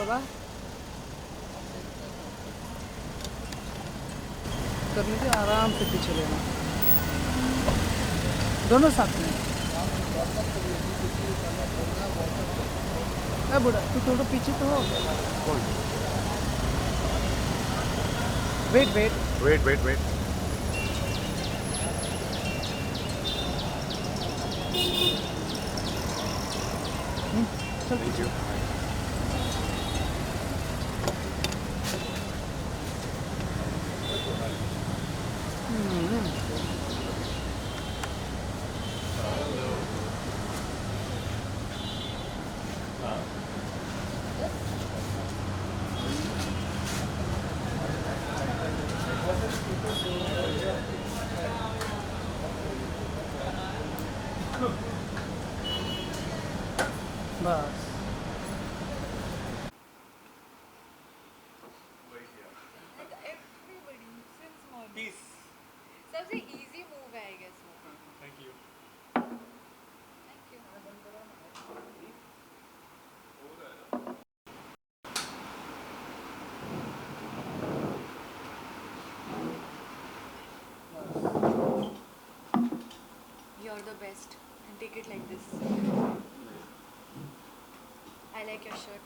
ज़्यादा करने के आराम से पीछे लेना, दोनों साथ में। बुढ़ा तू थोड़ा पीछे तो हो। Wait wait wait wait wait. चल थैंक यू। बस Everybody since morning. पीस। सबसे easy move है I guess वो. Thank you. Thank you. You're the best and take it like this. I like your shirt.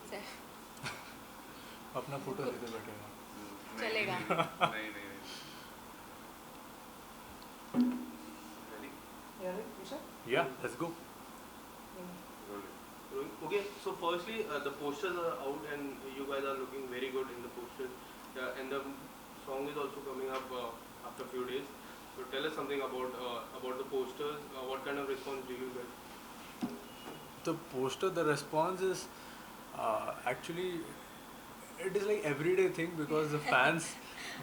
Sir, अपना photo लेते बैठेगा। चलेगा. नहीं नहीं या let's go. Okay, so firstly, the posters are out and you guys are looking very good in the posters. And the song is also coming up after a few days. So tell us something about the posters. What kind of response do you get? The poster, the response is actually it is like everyday thing because the fans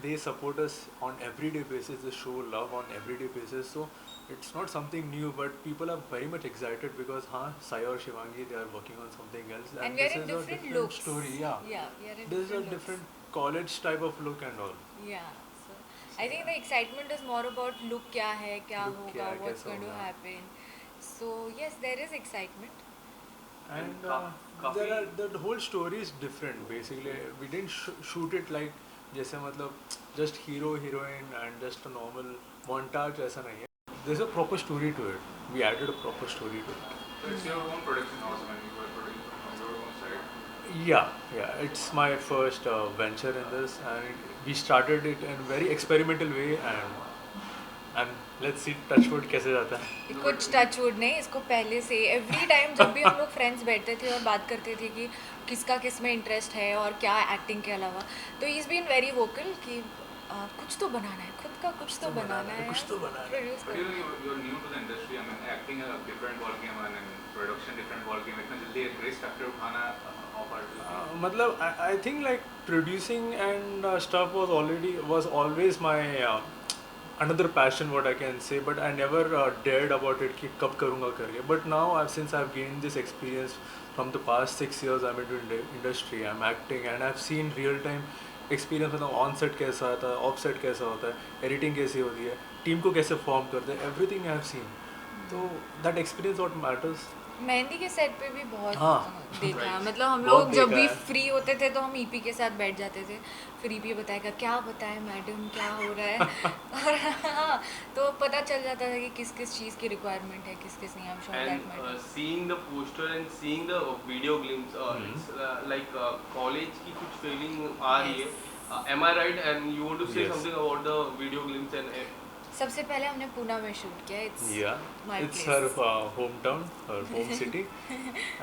they support us on everyday basis. They show love on everyday basis. So it's not something new, but people are very much excited because Sai or Shivangi they are working on something else, And we are this in is a different different looks. story. Yeah, Yeah, we are in this is a different looks. different college type of look and all. Yeah. So I think the excitement is more about look क्या है, क्या Look होगा, क्या है, what's कैसा going to होगा. happen. So yes, there is excitement. And काफी there are the whole story is different basically. We didn't shoot it like जैसे मतलब just hero heroine and just a normal montage ऐसा नहीं है. There's a proper story to it. We added a proper story to it. So it's your own production house when you were producing from your own side. Yeah, it's my first venture in this, and we started it in a very experimental way, and let's see touchwood कैसे जाता है. कुछ touch wood नहीं, इसको पहले से every time जब भी हम लोग फ्रेंड्स बैठते थे और बात करते थे कि किसका किस में इंटरेस्ट है और क्या एक्टिंग के अलावा, तो he is been very vocal कि कुछ तो बनाना है, खुद का कुछ तो बनाना है, कुछ तो बनाना है. Produce But you know, you're new to the industry. I mean, acting is a different ball game and production different ball game. इतना जल्दी एक race factor उठाना off artist. मतलब I think like producing and stuff was always my another passion what I can say, but I never dared about it कि कब करूँगा करके. But now since I've gained this experience from the past 6 years I'm into industry, I'm acting and I've seen real time experience मतलब on set कैसा आता है, off set कैसा होता है, editing कैसी होती है, team को कैसे form करते हैं, everything I have seen. तो that experience what matters. Mehndi के सेट पे भी बहुत हाँ. देखा, Right. मतलब हम बहुत लोग जब देखा भी है. फ्री होते थे तो हम ईपी के साथ बैठ जाते थे, फिर ईपी बताएगा क्या बताएं मैडम क्या हो रहा है और हाँ, तो पता चल जाता था कि किस किस चीज़ की रिक्वायरमेंट है, किस किस नहीं. I'm sure that And matters. seeing the poster and seeing the video glimpse, it's like college की कुछ feeling आ रही है. Yes. Am I right? And you want to say Yes. something about the video glimpse and सबसे पहले हमने पूना में shoot किया. Yeah, my it's place. her hometown, her home city,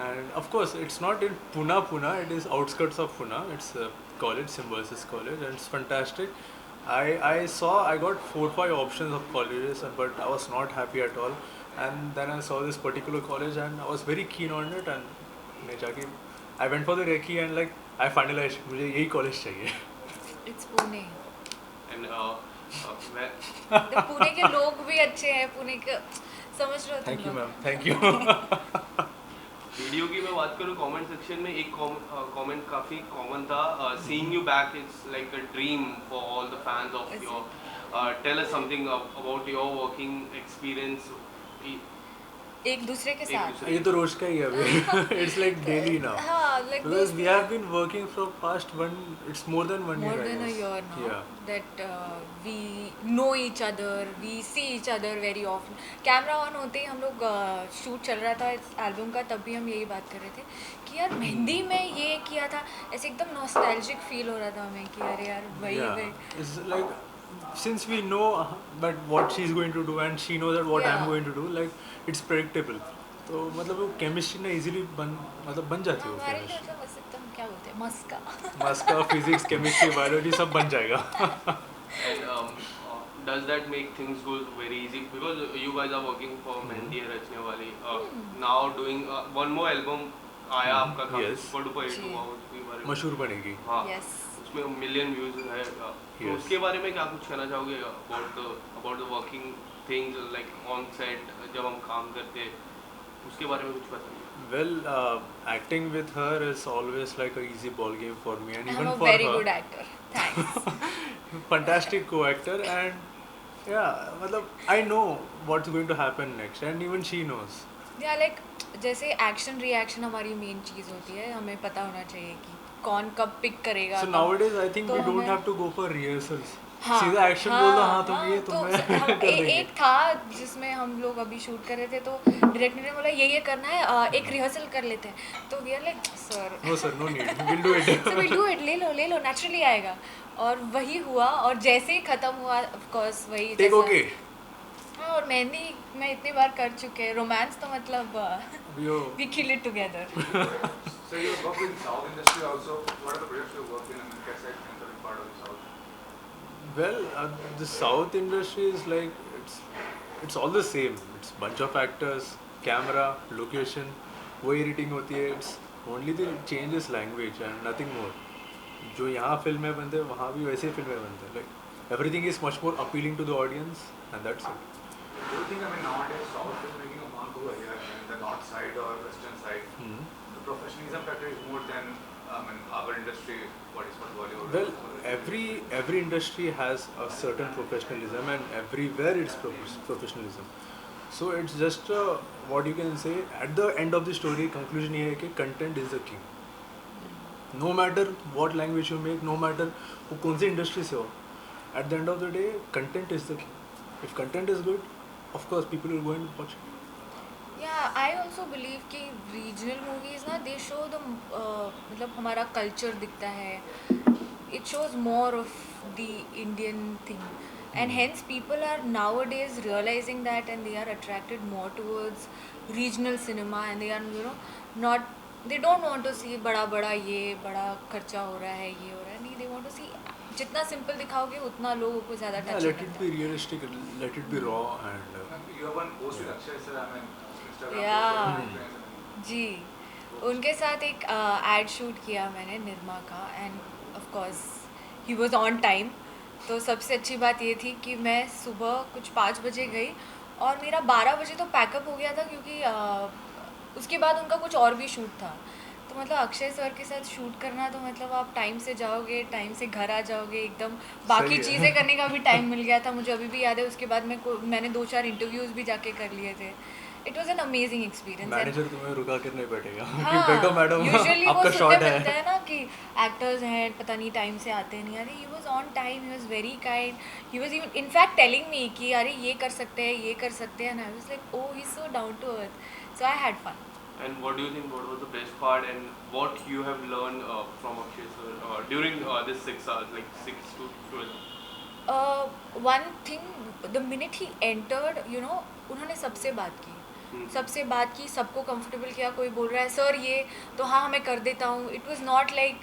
and of course it's not in Pune. It is outskirts of Pune. It's a college, Symbiosis College, and it's fantastic. I got 4-5 options of colleges, but I was not happy at all. And then I saw this particular college, and I was very keen on it. And I went for the recce, and like I finalized, मुझे यही college चाहिए. It's Pune. and तो पुणे के लोग भी अच्छे हैं, पुणे के समझ रहे हो तुम Thank you, लोग. ma'am. Thank you. वीडियो की मैं बात करूँ कमेंट सेक्शन में एक कमेंट काफ़ी कॉमन था. Seeing you back it's like a dream for all the fans of Is your. Tell us something about your working experience. एक दूसरे के एक साथ दूसरे ये तो रोज का ही है अभी इट्स लाइक डेली नाउ हाँ like because those we have been working for past it's more than one more year I than a guess. year now Yeah. that we know each other, we see each other very often. Camera on होते ही हम लोग shoot चल रहा था इस album का, तब भी हम यही बात कर रहे थे कि यार मेहंदी में ये किया था, ऐसे एकदम नॉस्टैल्जिक फील हो रहा था हमें कि अरे यार वही Yeah, वही it's like since we know but what she's going to do and she knows that what I'm Yeah. going to do, like it's predictable. तो मतलब वो केमिस्ट्री ना इजीली बन जाती है वो हमारे लिए केमिस्ट्री मतलब बस एकदम क्या बोलते हैं मस्का मास का फिजिक्स केमिस्ट्री बायोलॉजी सब बन जाएगा And does that make things go very easy? Because you guys are working for Mehndi Rachne Wali. Now doing one more album आया आपका काफी Yes. सुपर डुपर हिट जी। हुआ उसके बारे में मशहूर बनेगी हाँ Yes. उसमें मिलियन व्यूज है तो Yes. उसके बारे में क्या कुछ कहना चाहोगे about the working things like on set जब हम काम करते उसके बारे में कुछ बताइए well acting with her is always like a easy ball game for me and I'm even a for very her good actor. Thanks. fantastic co-actor and yeah मतलब I know what's going to happen next and even she knows या like जैसे action reaction हमारी main चीज़ होती है, हमें पता होना चाहिए कि कौन कब पिक करेगा so कब- nowadays I think तो we don't हमें- have to go for rehearsals हाँ, सीधा एक्शन बोल दो हाँ तुम ये तो तुम मैं हम कर देंगे एक था जिसमें हम लोग अभी शूट कर रहे थे, तो डायरेक्टर ने बोला ये करना है, एक रिहर्सल कर लेते हैं, तो we are like sir no sir no need we'll do it so we'll do it, ले लो नेचुरली आएगा, और वही हुआ, और जैसे ही खत्म हुआ ऑफ कोर्स वही take जैसा- okay हाँ, और मेहंदी मैं इतनी बार कर चुके हैं, रोमांस तो मतलब yo we kill it together So you work in South industry also. What are the projects you work in and कैसे enter in part of the South? well the South industry is like it's all the same it's bunch of actors camera location वो editing होती है it's only the change is language and nothing more जो यहाँ फिल्में बनते हैं वहाँ भी वैसे ही फिल्में बनते हैं like everything is much more appealing to the audience and that's it Do you think nowadays South is making a mark over here in the north side or western side? The professionalism factor is more than our industry. What is called Bollywood? well every industry has a certain professionalism and everywhere it's professionalism so it's just what you can say at the end of the story conclusion ये है कि content is the king no matter what language you make no matter वो कौन सी industry से हो at the end of the day content is the king if content is good of course people will go and watch it Yeah, I also believe कि regional movies ना they show the मतलब हमारा culture दिखता है, it shows more of the Indian thing, and hence people are nowadays realizing that and they are attracted more towards regional cinema and they are not they don't want to see बड़ा ये बड़ा खर्चा हो रहा है ये हो रहा है, नहीं they want to see जितना सिंपल दिखाओगे उतना लोगों को ज़्यादा yeah, touch let it be realistic let it be raw and You have one post with Akshay sir. Instagram. Yeah. post. जी, उनके साथ एक एड शूट किया मैंने निर्मा का, end of course he was on time. तो सबसे अच्छी बात ये थी कि मैं सुबह कुछ 5 बजे गई और मेरा 12 बजे तो पैकअप हो गया था, क्योंकि उसके बाद उनका कुछ और भी शूट था। तो मतलब अक्षय सर के साथ शूट करना तो मतलब आप टाइम से जाओगे, टाइम से घर आ जाओगे एकदम। बाकी सही है। चीज़ें करने का भी टाइम मिल गया था मुझे, अभी भी याद है। उसके बाद मैंने 2-4 इंटरव्यूज़ भी जाके कर लिए थे। It was an amazing experience. Manager तुम्हें रुका कर नहीं बैठेगा कि हाँ, बैठो मैडम यूजुअली वो आपका सुनने शॉट मिलता है। है ना कि एक्टर्स हैं पता नहीं टाइम से आते नहीं आते। He was on time, he was very kind, he was even in fact telling me कि अरे ये कर सकते हैं, ये कर सकते हैं। And I was like oh he is so down to earth, so I had fun. And what do you think? What was the best part, and what you have learned from Akshay sir during this 6 hours, like 6 to 12? One thing, the minute he entered उन्होंने सबसे बात की, सबसे बात की, सबको comfortable किया। कोई बोल रहा है सर ये, तो हाँ मैं कर देता हूँ। It was not like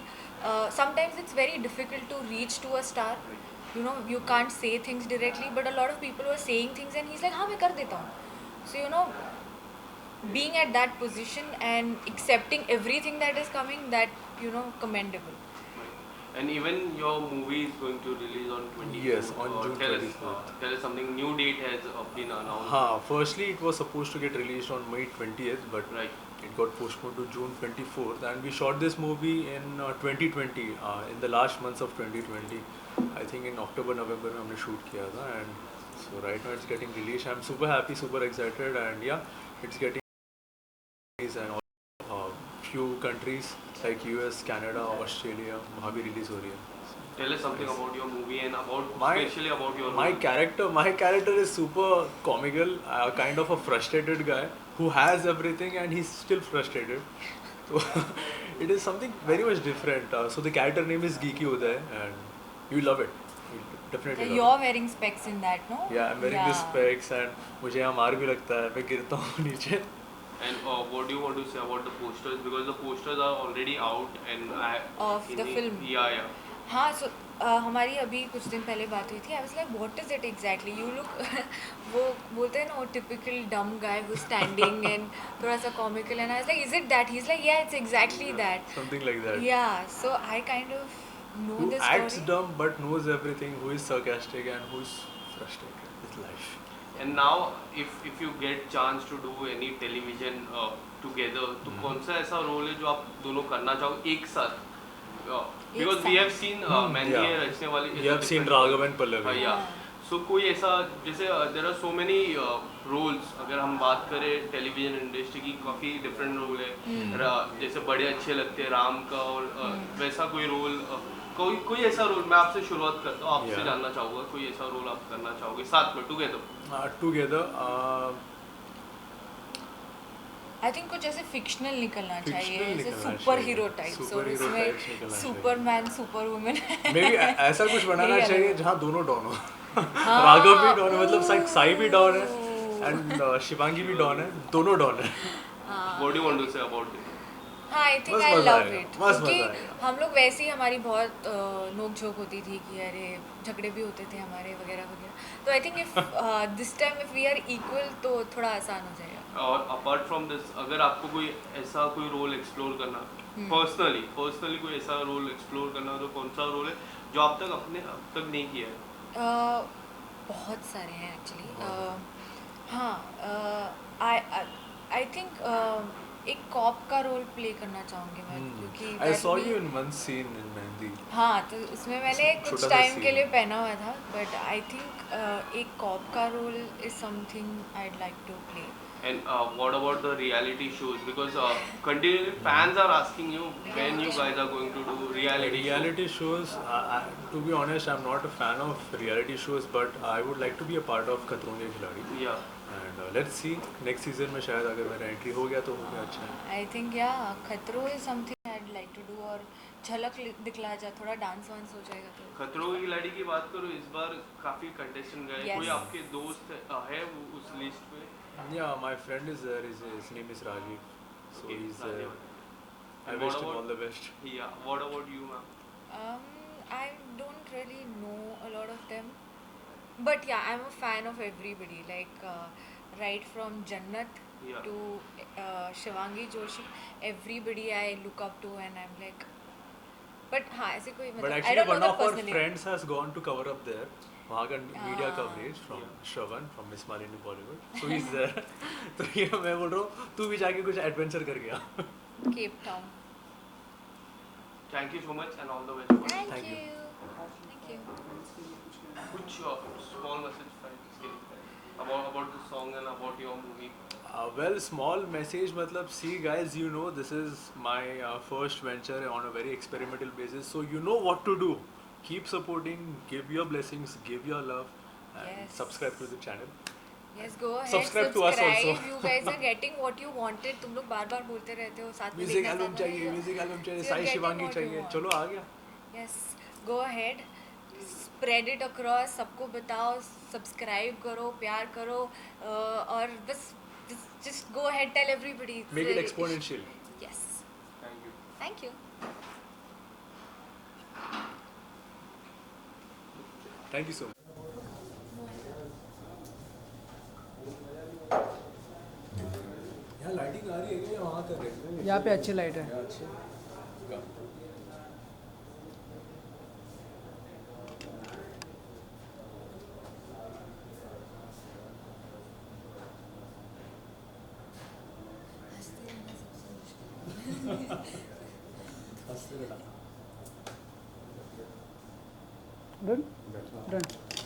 sometimes it's very difficult to reach to a star, you can't say things directly, but a lot of people were saying things and he's like हाँ मैं कर देता हूँ। So being at that position and accepting everything that is coming, that commendable. And even your movie is going to release on 20th. Yes, on June tell 24th. Tell us something. New date has been announced. हाँ, firstly it was supposed to get released on May 20th, but Right. it got postponed to June 24th, and we shot this movie in 2020, in the last months of 2020. I think in October, November में हमने shoot किया था, and so right now it's getting released. I'm super happy, super excited, and yeah, it's getting and all few countries like US, Canada, Australia वहाँ भी release हो रही है. Tell us something about your movie and about My- especially about your My role. character is super comical, kind of a frustrated guy who has everything and he's still frustrated. So it is something very much different. So the character name is Geeky Uday, and you love it. You definitely love You're it. wearing specs in that, no? Yeah, I'm wearing this specs and मुझे यहाँ मार भी लगता है, मैं गिरता हूँ नीचे. And what do you want to say about the posters? Because the posters are already out and I Of the film. Yeah. हाँ, so हमारी अभी कुछ दिन पहले बात हुई थी. I was like, what is it exactly? You look वो बोलते हैं ना वो typical dumb guy who's standing and थोड़ा सा comical and I was like, is it that? He's like, yeah, it's exactly that. Something like that. Yeah, so I kind of know Who the acts story. dumb but knows everything, who is sarcastic and who is frustrated with life. And now if you get chance to do any television together, तो कौन सा ऐसा role है जो आप दोनों करना चाहो एक साथ? Because we have seen mehndi Yeah. है रचने वाली. You have seen Raghav and Pallavi. Yeah. So कोई ऐसा जैसे there are so many roles. अगर हम बात करें टेलीविजन इंडस्ट्री की काफ़ी डिफरेंट रोल है. जैसे बड़े अच्छे लगते हैं राम का और वैसा कोई रोल कोई ऐसा रोल मैं आपसे शुरुआत करता हूँ आपसे Yeah. जानना चाहूँगा कोई ऐसा रोल आप करना चाहोगे साथ में टुगेदर. Together, आई थिंक कुछ ऐसे फिक्शनल निकलना Fictional चाहिए जैसे निकलना सुपर चाहिए. Hero type. सो Superhero उसमें types निकलना चाहिए. सुपरमैन सुपर वुमेन maybe ऐसा कुछ बनाना यही चाहिए अलग. जहाँ दोनों डॉन हो. हाँ, राघव भी डॉन है मतलब साई भी डॉन है एंड शिवांगी भी डॉन है, दोनों डॉन है. What do you want to say about it? हाँ आई थिंक बस आई मजा लव आएगा, इट बस क्योंकि मजा आएगा. हम लोग वैसे ही हमारी बहुत नोक झोंक होती थी कि अरे झगड़े भी होते थे हमारे वगैरह वगैरह. तो I think if this time if we are equal तो थोड़ा आसान हो जाएगा. और अपार्ट फ्रॉम दिस अगर आपको कोई ऐसा कोई रोल एक्सप्लोर करना पर्सनली कोई ऐसा रोल एक्सप्लोर करना तो कौन सा रोल है जो आप तक अब तक नहीं किया है? बहुत सारे हैं एक्चुअली. हाँ आई थिंक एक कॉप का रोल प्ले करना चाहूँगी मैं क्योंकि I that saw will- you in one scene in mehndi. हाँ तो उसमें मैंने छोटा कुछ सा टाइम scene. के लिए पहना हुआ था बट आई थिंक एक कॉप का role is something I like to play. And what about the reality shows? Because continually fans are asking you when you guys are going to do reality shows, to be honest, I'm not a fan of reality shows, but I would like to be a part of खतरों के खिलाड़ी. Yeah. And let's see next season में शायद अगर मेरा entry हो गया तो हो गया अच्छा है. आई थिंक या खतरों is something I like to do और झलक दिखला जा थोड़ा डांस वांस हो जाएगा तो. खतरों की खिलाड़ी की बात करो इस बार काफी कंटेस्टेंट गए. Yes. कोई आपके दोस्त है वो उस लिस्ट में? Yeah, my friend is there. His name is Rajiv. So Okay, he's Rajiv. I And wish what him about- all the best. Yeah. What about you, ma'am? I don't really know a lot of them, but yeah, I'm a fan of everybody. Like right from Jannat Yeah. to Shivangi Joshi, everybody I look up to, and I'm like, but हाँ ऐसे कोई But मतलब I actually, don't know one them of our personally. friends has gone to cover up there. वहाँ का media Ah. Coverage from Yeah. Shravan from Miss Malini Bollywood. So he is there. तो ये मैं बोल रहा हूँ तू भी जाके कुछ एडवेंचर कर गया. Cape Town. Thank you so much and all the best. Thank Thank you. you. Thank you. कुछ small message about the song and about your movie. Well, small message मतलब see guys, you know this is my first venture on a very experimental basis, so you know what to do. Keep supporting, give your blessings, give your love, and Yes. subscribe to the channel. Yes, go ahead. Subscribe to us also. You guys are getting what you wanted. तुम लोग बार-बार बोलते रहते हो साथ में music देखना album साथ में चाहिए, देखना. म्यूजिक एल्बम चाहिए, So you're Sai getting Shivangi what you चाहिए. want. चलो आ गया. Yes, go ahead. Spread it across. सबको बताओ, subscribe करो, प्यार करो और बस just go ahead, tell everybody. Make it exponential. Yes. Thank you. Thank you. Thank you so much. यहाँ लाइटिंग आ रही है क्या? वहाँ कर रहे हैं. यहाँ पे अच्छी लाइट है. अच्छे. Done? Done.